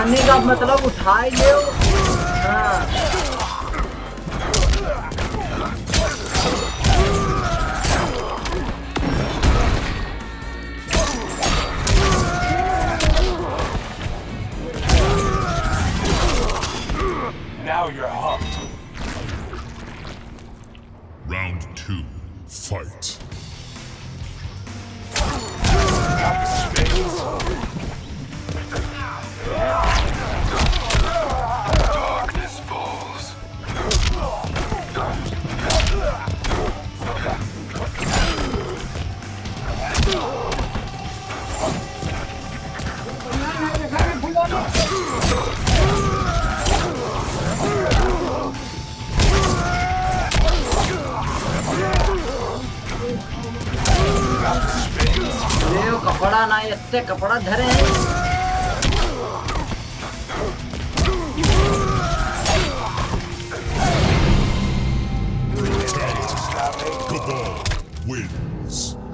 उठाने का मतलब उठा ही ले। हाँ Now you're hooked. Round 2. Fight. Got space. Darkness falls. ले कपड़ा ना इतने कपड़ा धरे हैं। Cabal wins.